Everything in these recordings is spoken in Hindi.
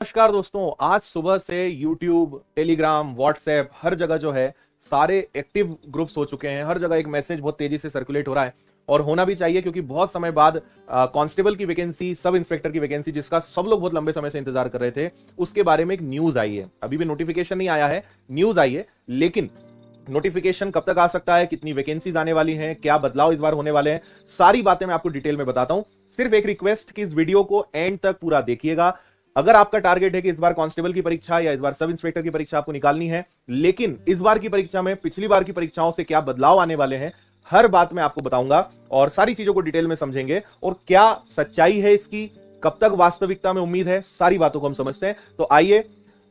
नमस्कार दोस्तों, आज सुबह से YouTube, टेलीग्राम, व्हाट्सएप हर जगह जो है सारे एक्टिव ग्रुप्स हो चुके हैं। हर जगह एक मैसेज बहुत तेजी से सर्कुलेट हो रहा है और होना भी चाहिए, क्योंकि बहुत समय बाद कांस्टेबल की वैकेंसी, सब इंस्पेक्टर की वैकेंसी, जिसका सब लोग बहुत लंबे समय से इंतजार कर रहे थे, उसके बारे में एक न्यूज आई है। अभी भी नोटिफिकेशन नहीं आया है, न्यूज आई है, लेकिन नोटिफिकेशन कब तक आ सकता है, कितनी वैकेंसीज आने वाली हैं, क्या बदलाव इस बार होने वाले हैं, सारी बातें मैं आपको डिटेल में बताता हूं। सिर्फ एक रिक्वेस्ट कि इस वीडियो को एंड तक पूरा देखिएगा। अगर आपका टारगेट है कि इस बार कांस्टेबल की परीक्षा या इस बार सब इंस्पेक्टर की परीक्षा आपको निकालनी है, लेकिन इस बार की परीक्षा में पिछली बार की परीक्षाओं से क्या बदलाव आने वाले हैं, हर बात मैं आपको बताऊंगा और सारी चीजों को डिटेल में समझेंगे और क्या सच्चाई है इसकी, कब तक वास्तविकता में उम्मीद है, सारी बातों को हम समझते हैं। तो आइए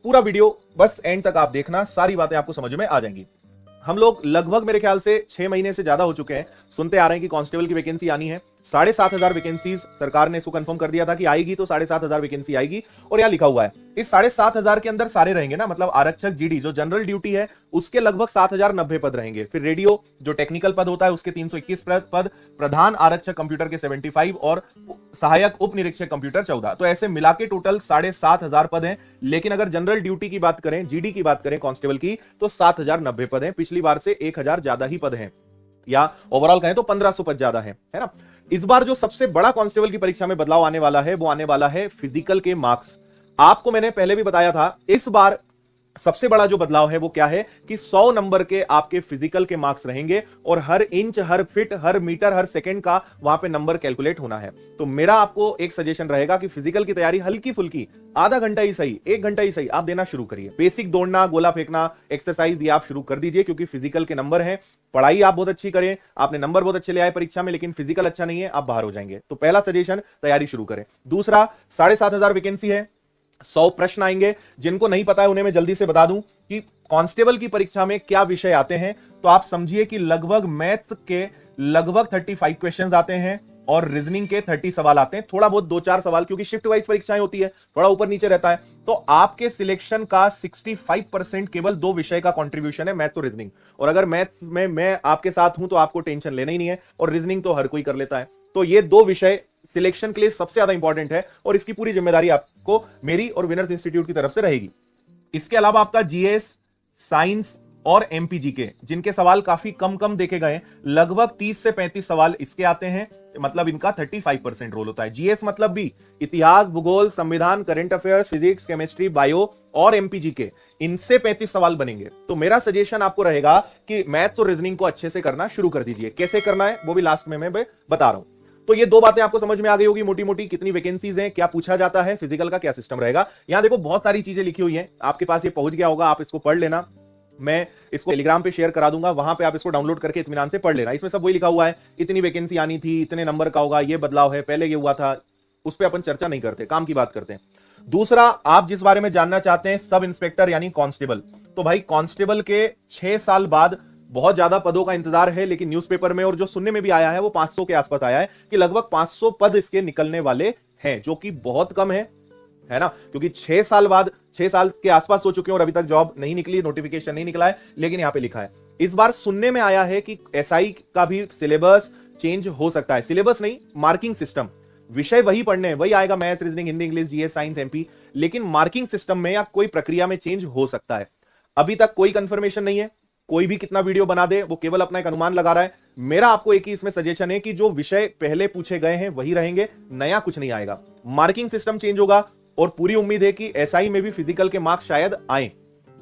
पूरा वीडियो बस एंड तक आप देखना, सारी बातें आपको समझ में आ जाएंगी। हम लोग लगभग मेरे ख्याल से 6 महीने से ज्यादा हो चुके हैं सुनते आ रहे हैं कि कांस्टेबल की वैकेंसी आनी है। 7,500 वैकेंसीज सरकार ने इसको कंफर्म कर दिया था कि आएगी, तो 7,500 वैकेंसी आएगी। और यहां लिखा हुआ है इस 7,500 के अंदर सारे रहेंगे ना, मतलब आरक्षक जीडी जो जनरल ड्यूटी है उसके लगभग 7,090 पद रहेंगे। फिर रेडियो जो टेक्निकल पद होता है उसके 321 पद, प्रधान आरक्षक कंप्यूटर के 75 और सहायक उप निरीक्षक कंप्यूटर 14। तो ऐसे मिला के टोटल 7,500 पद हैं। लेकिन अगर जनरल ड्यूटी की बात करें, जीडी की बात करें कांस्टेबल की, तो 7,090 पद हैं। पिछली बार से 1,000 ज्यादा ही पद हैं, या ओवरऑल कहें तो 1,500 पद ज्यादा है ना। इस बार जो सबसे बड़ा कांस्टेबल की परीक्षा में बदलाव आने वाला है वो आने वाला है फिजिकल के मार्क्स। आपको मैंने पहले भी बताया था, इस बार सबसे बड़ा जो बदलाव है वो क्या है कि 100 नंबर के आपके फिजिकल के मार्क्स रहेंगे और हर इंच, हर फिट, हर मीटर, हर सेकंड का वहां पे नंबर कैलकुलेट होना है। तो मेरा आपको एक सजेशन रहेगा कि फिजिकल की तैयारी हल्की फुल्की, आधा घंटा ही सही, 1 घंटा ही सही, आप देना शुरू करिए। बेसिक दौड़ना, गोला फेंकना, एक्सरसाइज ये आप शुरू कर दीजिए, क्योंकि फिजिकल के नंबर हैं। पढ़ाई आप बहुत अच्छी करें, आपने नंबर बहुत अच्छे ले आए परीक्षा में, लेकिन फिजिकल अच्छा नहीं है, आप बाहर हो जाएंगे। तो पहला सजेशन, तैयारी शुरू करें। दूसरा, 7,500 वैकेंसी है, 100 प्रश्न आएंगे। जिनको नहीं पता है उन्हें मैं जल्दी से बता दूं कि कांस्टेबल की परीक्षा में क्या विषय आते हैं। तो आप समझिए कि लगभग मैथ्स के लगभग 35 क्वेश्चंस आते हैं और रीजनिंग के 30 सवाल आते हैं। थोड़ा बहुत 2-4 सवाल, क्योंकि शिफ्ट वाइज परीक्षाएं होती है, थोड़ा ऊपर नीचे रहता है। तो आपके सिलेक्शन का 65% केवल 2 विषय का कंट्रीब्यूशन है, मैथ्स और रीजनिंग। और अगर मैथ्स में मैं आपके साथ हूं तो आपको टेंशन लेना ही नहीं है, और रीजनिंग तो हर कोई कर लेता है। तो ये 2 विषय सिलेक्शन के लिए सबसे ज्यादा इंपॉर्टेंट है, और इसकी पूरी जिम्मेदारी आपको मेरी और विनर्स इंस्टीट्यूट की तरफ से रहेगी। इसके अलावा आपका जीएस, साइंस और एमपीजी के, जिनके सवाल काफी कम देखे गए, लगभग 30 से 35 सवाल इसके आते हैं। मतलब इनका 35% रोल होता है। जीएस मतलब भी इतिहास, भूगोल, संविधान, current affairs, physics, chemistry, bio और एमपीजी के, इनसे 35 सवाल बनेंगे। तो मेरा सजेशन आपको रहेगा कि मैथ्स और रीजनिंग को अच्छे से करना शुरू कर दीजिए। कैसे करना है वो भी लास्ट में मैं बता रहा हूं। तो ये 2 बातें आपको समझ में आ गई होगी मोटी मोटी, कितनी वैकेंसीज हैं, क्या पूछा जाता है, फिजिकल का क्या सिस्टम रहेगा। यहां देखो बहुत सारी चीजें लिखी हुई हैं, आपके पास ये पहुंच गया होगा, आप इसको पढ़ लेना। मैं इसको टेलीग्राम पे शेयर करा दूंगा, वहां पे आप इसको डाउनलोड करके इत्मीनान से पढ़ लेना। इसमें सब वही लिखा हुआ है, इतनी वैकेंसी आनी थी, इतने नंबर का होगा, ये बदलाव है, पहले ये हुआ था, उस पर अपन चर्चा नहीं करते, काम की बात करते हैं। दूसरा, आप जिस बारे में जानना चाहते हैं, सब इंस्पेक्टर यानी कांस्टेबल। तो भाई कांस्टेबल के 6 साल बाद बहुत ज्यादा पदों का इंतजार है, लेकिन न्यूज़पेपर में और जो सुनने में भी आया है वो 500 के आसपास आया है कि लगभग 500 पद इसके निकलने वाले हैं, जो कि बहुत कम है ना, क्योंकि 6 साल बाद, 6 साल के आसपास हो चुके हैं और अभी तक जॉब नहीं निकली, नोटिफिकेशन नहीं निकला है। लेकिन यहां पे लिखा है, इस बार सुनने में आया है कि एसआई का भी सिलेबस चेंज हो सकता है। सिलेबस नहीं, मार्किंग सिस्टम, विषय वही पढ़ने हैं, वही आएगा, maths, reasoning, Hindi, English, GS, science, MP, लेकिन मार्किंग सिस्टम में या कोई प्रक्रिया में चेंज हो सकता है। अभी तक कोई कंफर्मेशन नहीं है, कोई भी कितना वीडियो बना दे, वो केवल अपना एक अनुमान लगा रहा है। मेरा आपको एक ही इसमें सजेशन है कि जो विषय पहले पूछे गए हैं वही रहेंगे, नया कुछ नहीं आएगा। मार्किंग सिस्टम चेंज होगा और पूरी उम्मीद है कि एसआई में भी फिजिकल के मार्क्स शायद आए,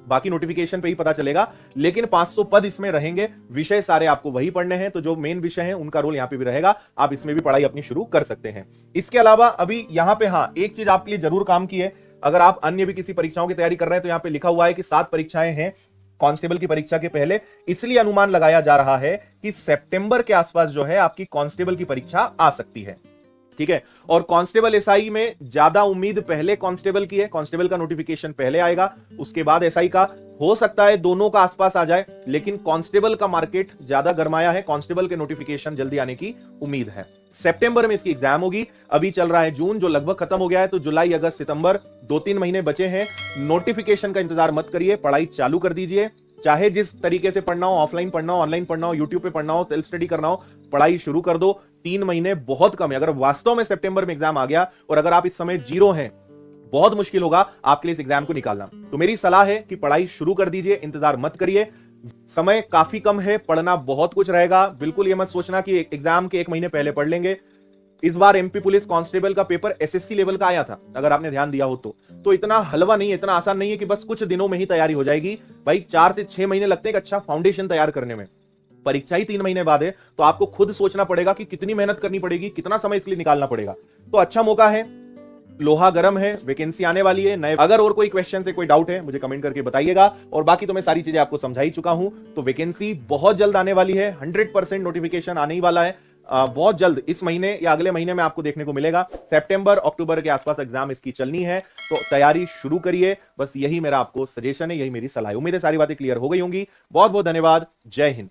बाकी नोटिफिकेशन पे ही पता चलेगा। लेकिन 500 पद इसमें रहेंगे, विषय सारे आपको वही पढ़ने हैं। तो जो मेन विषय हैं उनका रोल यहां पे भी रहेगा, आप इसमें भी पढ़ाई अपनी शुरू कर सकते हैं। इसके अलावा अभी यहां पे हाँ एक चीज आपके लिए जरूर काम की है, अगर आप अन्य भी किसी परीक्षाओं की तैयारी कर रहे हैं तो यहां पे लिखा हुआ है कि 7 परीक्षाएं हैं कांस्टेबल की परीक्षा के पहले, इसलिए अनुमान लगाया जा रहा है कि सितंबर के आसपास जो है आपकी कांस्टेबल की परीक्षा आ सकती है। ठीक है, और कांस्टेबल एसआई में ज्यादा उम्मीद पहले कांस्टेबल की है, कांस्टेबल का नोटिफिकेशन पहले आएगा, उसके बाद एसआई का। हो सकता है दोनों का आसपास आ जाए, लेकिन कांस्टेबल का मार्केट ज्यादा गरमाया है, कांस्टेबल के नोटिफिकेशन जल्दी आने की उम्मीद है। सितंबर में इसकी एग्जाम होगी। अभी चल रहा है जून, जो लगभग खत्म हो गया है, तो जुलाई, अगस्त, सितंबर 2-3 महीने बचे हैं। नोटिफिकेशन का इंतजार मत करिए, पढ़ाई चालू कर दीजिए। चाहे जिस तरीके से पढ़ना हो, ऑफलाइन पढ़ना हो, ऑनलाइन पढ़ना हो, यूट्यूब पे पढ़ना हो, सेल्फ स्टडी करना हो, पढ़ाई शुरू कर दो। 3 महीने बहुत कम है। अगर वास्तव में सितंबर में एग्जाम आ गया और अगर आप इस समय जीरो हैं, बहुत मुश्किल होगा आपके लिए इस एग्जाम को निकालना। तो मेरी सलाह है कि पढ़ाई शुरू कर दीजिए, इंतजार मत करिए। समय काफी कम है, पढ़ना बहुत कुछ रहेगा। बिल्कुल ये मत सोचना कि एग्जाम के 1 महीने पहले पढ़ लेंगे। इस बार एमपी पुलिस कांस्टेबल का पेपर एसएससी लेवल का आया था, अगर आपने ध्यान दिया हो तो इतना हलवा नहीं है, इतना आसान नहीं है कि बस कुछ दिनों में ही तैयारी हो जाएगी। भाई 4 से 6 महीने लगते हैं एक अच्छा फाउंडेशन तैयार करने में। परीक्षा ही 3 महीने बाद है, तो आपको खुद सोचना पड़ेगा कि कितनी मेहनत करनी पड़ेगी, कितना समय इसके लिए निकालना पड़ेगा। तो अच्छा मौका है, लोहा गर्म है, वैकेंसी आने वाली है नए। अगर और कोई क्वेश्चन है, कोई डाउट है, मुझे कमेंट करके बताइएगा। और बाकी तो मैं सारी चीजें आपको समझा ही चुका हूं। तो वैकेंसी बहुत जल्द आने वाली है, 100% नोटिफिकेशन आने ही वाला है। बहुत जल्द इस महीने या अगले महीने में आपको देखने को मिलेगा। सितंबर अक्टूबर के आसपास एग्जाम इसकी चलनी है, तो तैयारी शुरू करिए। बस यही मेरा आपको सजेशन है, यही मेरी सलाह है। उम्मीद है सारी बातें क्लियर हो गई होंगी। बहुत बहुत धन्यवाद। जय हिंद।